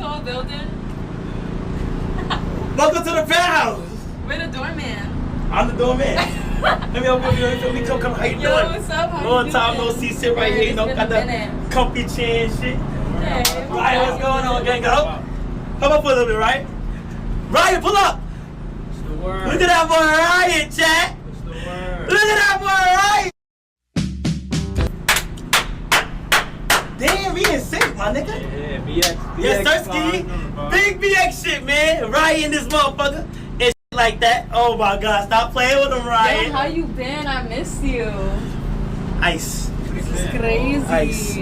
tall building? Welcome to the penthouse. We're the doorman. I'm the doorman. Let me help you. Let me come. How you doing? Yo, what's up? How Long you time doing? no see. Sit right here. You know, It's got been a the minute. comfy chair and shit. Okay. Right, what's going on, gang? Go. Come up for a little bit, right? Ryan, pull up. What's the word? Look at that boy Ryan, chat. What's the word? Look at that boy Ryan. Damn, we in sync, my nigga. Yeah, BX. Yes, Sirski. Big BX shit, man. Ryan, this motherfucker. And shit like that. Oh my God, stop playing with him, Ryan. Yo, how you been? I miss you. Ice. This is crazy. Ice.